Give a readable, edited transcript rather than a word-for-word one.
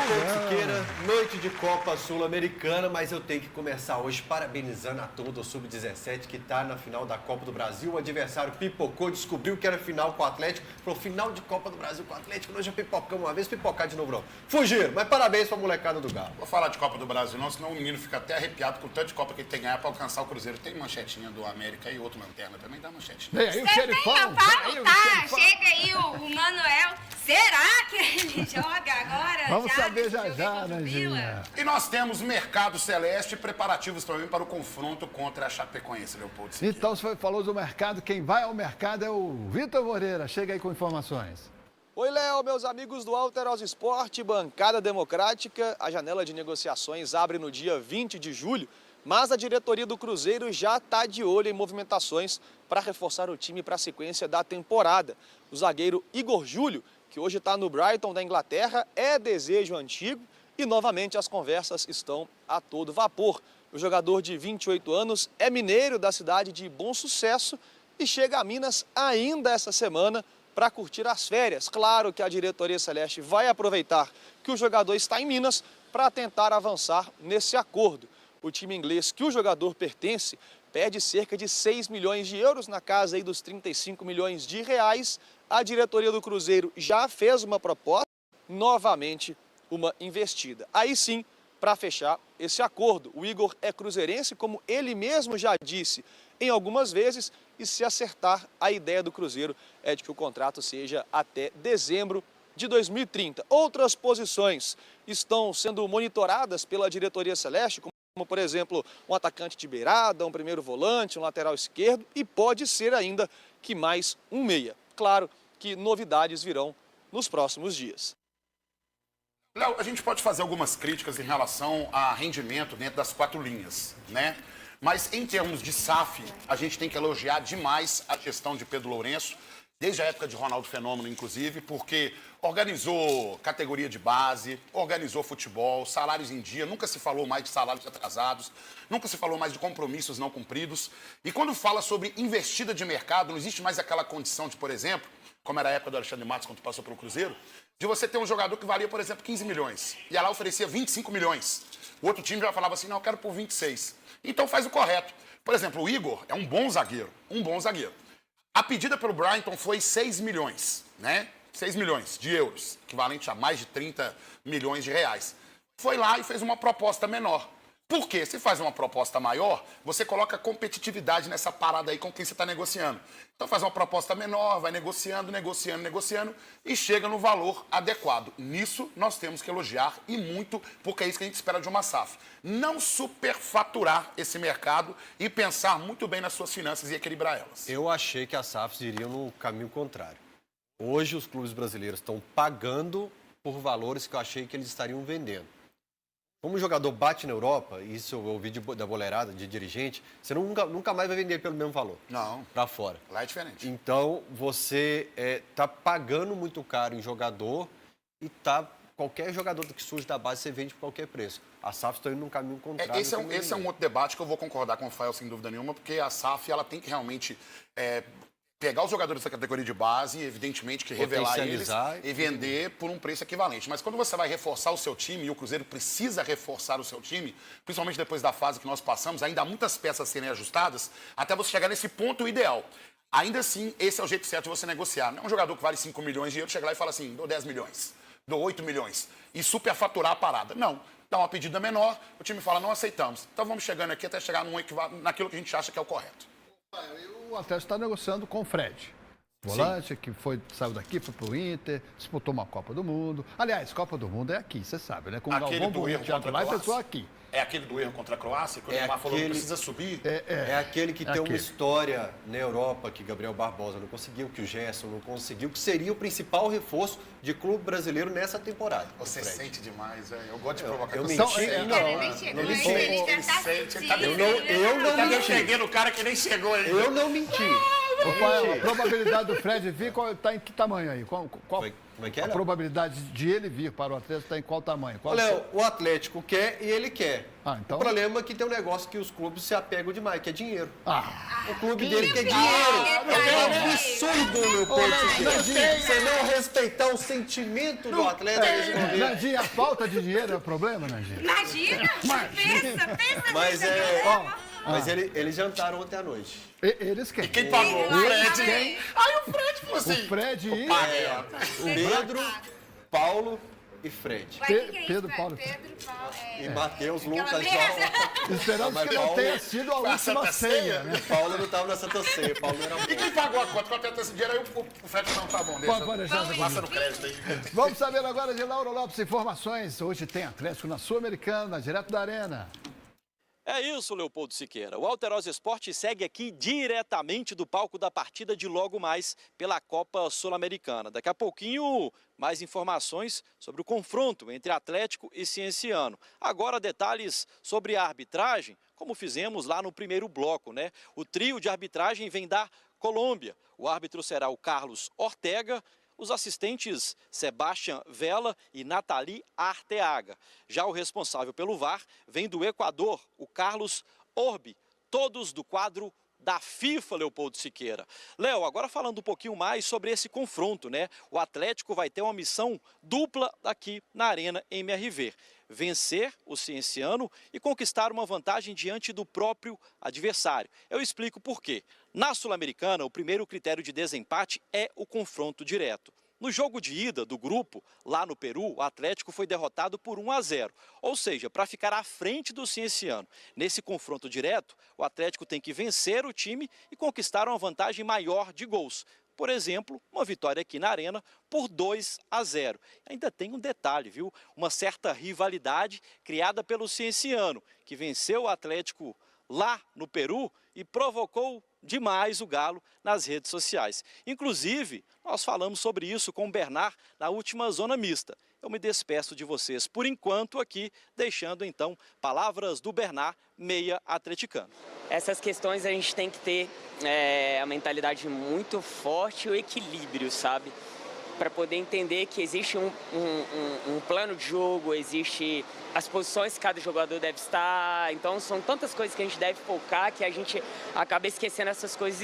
Leandro Siqueira, noite de Copa Sul-Americana, mas eu tenho que começar hoje parabenizando a turma do Sub-17 que está na final da Copa do Brasil. O adversário pipocou, descobriu que era final com o Atlético, falou final de Copa do Brasil com o Atlético, nós já pipocamos uma vez, pipocar de novo não. Fugiram, mas parabéns para a molecada do Galo. Vou falar de Copa do Brasil não, senão o menino fica até arrepiado com o tanto de Copa que ele tem que ganhar para alcançar o Cruzeiro. Tem manchetinha do América e outro Lanterna também dá manchetinha. Vem aí o xerifão. Chega aí o Manuel. Será que ele joga agora? Vamos saber já, contra o Nandinha. Vila? E nós temos Mercado Celeste preparativos também para o confronto contra a Chapecoense, Leopoldo Siqueira. Então, você falou do mercado, quem vai ao mercado é o Vitor Moreira. Chega aí com informações. Oi, Léo, meus amigos do Alterosa Esporte, bancada democrática. A janela de negociações abre no dia 20 de julho, mas a diretoria do Cruzeiro já está de olho em movimentações para reforçar o time para a sequência da temporada. O zagueiro Igor Júlio, que hoje está no Brighton da Inglaterra, é desejo antigo e novamente as conversas estão a todo vapor. O jogador de 28 anos é mineiro da cidade de Bom Sucesso e chega a Minas ainda essa semana para curtir as férias. Claro que a diretoria celeste vai aproveitar que o jogador está em Minas para tentar avançar nesse acordo. O time inglês que o jogador pertence pede cerca de 6 milhões de euros, na casa aí dos 35 milhões de reais. A diretoria do Cruzeiro já fez uma proposta, novamente uma investida. Aí sim, para fechar esse acordo, o Igor é cruzeirense, como ele mesmo já disse em algumas vezes, e se acertar, a ideia do Cruzeiro é de que o contrato seja até dezembro de 2030. Outras posições estão sendo monitoradas pela diretoria celeste, como por exemplo, um atacante de beirada, um primeiro volante, um lateral esquerdo e pode ser ainda que mais um meia. Claro que novidades virão nos próximos dias. Léo, a gente pode fazer algumas críticas em relação a rendimento dentro das 4 linhas, né? Mas em termos de SAF, a gente tem que elogiar demais a gestão de Pedro Lourenço, desde a época de Ronaldo Fenômeno, inclusive, porque organizou categoria de base, organizou futebol, salários em dia, nunca se falou mais de salários atrasados, nunca se falou mais de compromissos não cumpridos. E quando fala sobre investida de mercado, não existe mais aquela condição de, por exemplo, como era a época do Alexandre Matos, quando passou pelo Cruzeiro, de você ter um jogador que valia, por exemplo, 15 milhões. E ela oferecia 25 milhões. O outro time já falava assim, não, eu quero por 26. Então faz o correto. Por exemplo, o Igor é um bom zagueiro, A pedida pelo Brighton foi 6 milhões, né? 6 milhões de euros, equivalente a mais de 30 milhões de reais. Foi lá e fez uma proposta menor. Por quê? Se faz uma proposta maior, você coloca competitividade nessa parada aí com quem você está negociando. Então faz uma proposta menor, vai negociando e chega no valor adequado. Nisso nós temos que elogiar e muito, porque é isso que a gente espera de uma SAF. Não superfaturar esse mercado e pensar muito bem nas suas finanças e equilibrar elas. Eu achei que as SAFs iriam no caminho contrário. Hoje os clubes brasileiros estão pagando por valores que eu achei que eles estariam vendendo. Como o jogador bate na Europa, isso eu ouvi da boleirada, de dirigente, você nunca mais vai vender pelo mesmo valor. Não. Para fora. Lá é diferente. Então, você está pagando muito caro em jogador e qualquer jogador que surge da base, você vende por qualquer preço. A SAF está indo num caminho contrário. Esse é um outro debate que eu vou concordar com o Fael, sem dúvida nenhuma, porque a SAF ela tem que realmente pegar os jogadores dessa categoria de base, evidentemente que revelar eles e vender por um preço equivalente. Mas quando você vai reforçar o seu time, e o Cruzeiro precisa reforçar o seu time, principalmente depois da fase que nós passamos, ainda há muitas peças a serem ajustadas, até você chegar nesse ponto ideal. Ainda assim, esse é o jeito certo de você negociar. Não é um jogador que vale 5 milhões de euros, chega lá e fala assim, dou 10 milhões, dou 8 milhões, e superfaturar a parada. Não. Dá uma pedida menor, o time fala, não aceitamos. Então vamos chegando aqui até chegar naquilo que a gente acha que é o correto. O Atlético está negociando com o Fred. Volante, que saiu daqui, foi pro Inter, disputou uma Copa do Mundo. Aliás, Copa do Mundo é aqui, você sabe, né? Com o Galvão Bueno lá e pessoal aqui. É aquele do erro contra a Croácia, que o Neymar falou que precisa subir. É aquele que tem uma história na Europa que Gabriel Barbosa não conseguiu, que o Gerson não conseguiu, que seria o principal reforço de clube brasileiro nessa temporada. Você sente demais, velho. Eu gosto de provocar. Eu menti? Não menti. Ele já tá sentindo. Eu não menti. O cara que nem chegou aí. Eu não menti. Rafael, a probabilidade do Fred vir está em que tamanho aí? Qual Como é que é, a Léo? probabilidade de ele vir para o Atlético está em qual tamanho? Qual Léo, o Atlético quer e ele quer. Então... O problema é que tem um negócio que os clubes se apegam demais, que é dinheiro. O clube Que dele quer dinheiro? dinheiro. É um absurdo, meu povo. Nandinho. Você não respeitar o sentimento do atleta nesse momento. Nandinho, a falta de dinheiro é o problema, Nandinho? Imagina, pensa Mas nisso. Mas eles jantaram ontem à noite. Eles querem. Quem pagou? O Fred. Quem? Aí o Fred falou assim... O Fred e... Pedro, Paulo e Fred. Pedro, Paulo. Pedro, Paulo, E Matheus, Lucas, beleza. João. Esperamos Mas que não Paulo- tenha sido a Foi a última Santa ceia, Ceia? né? Paulo não estava na Santa Ceia. Paulo era E quem pagou a conta? Quanto é esse dinheiro? Aí o Fred não tá bom. Pode deixar essa Passa no crédito aí. Vamos saber agora de Lauro Lopes informações. Hoje tem Atlético na Sul-Americana, direto da Arena. É isso, Leopoldo Siqueira. O Alterosa Esporte segue aqui diretamente do palco da partida de logo mais pela Copa Sul-Americana. Daqui a pouquinho, mais informações sobre o confronto entre Atlético e Cienciano. Agora, detalhes sobre a arbitragem, como fizemos lá no primeiro bloco, né? O trio de arbitragem vem da Colômbia. O árbitro será o Carlos Ortega. Os assistentes Sebastián Vela e Nathalie Arteaga. Já o responsável pelo VAR vem do Equador, o Carlos Orbi, todos do quadro da FIFA, Leopoldo Siqueira. Léo, agora falando um pouquinho mais sobre esse confronto, né? O Atlético vai ter uma missão dupla aqui na Arena MRV. Vencer o Cienciano e conquistar uma vantagem diante do próprio adversário. Eu explico por quê. Na Sul-Americana, o primeiro critério de desempate é o confronto direto. No jogo de ida do grupo, lá no Peru, o Atlético foi derrotado por 1-0. Ou seja, para ficar à frente do Cienciano. Nesse confronto direto, o Atlético tem que vencer o time e conquistar uma vantagem maior de gols. Por exemplo, uma vitória aqui na Arena por 2-0. Ainda tem um detalhe, viu? Uma certa rivalidade criada pelo Cienciano, que venceu o Atlético lá no Peru e provocou demais o Galo nas redes sociais. Inclusive, nós falamos sobre isso com o Bernard na última Zona Mista. Eu me despeço de vocês por enquanto aqui, deixando então palavras do Bernard, meia atleticano. Essas questões a gente tem que ter a mentalidade muito forte e o equilíbrio, sabe? Para poder entender que existe um plano de jogo, existe as posições que cada jogador deve estar. Então são tantas coisas que a gente deve focar que a gente acaba esquecendo essas coisas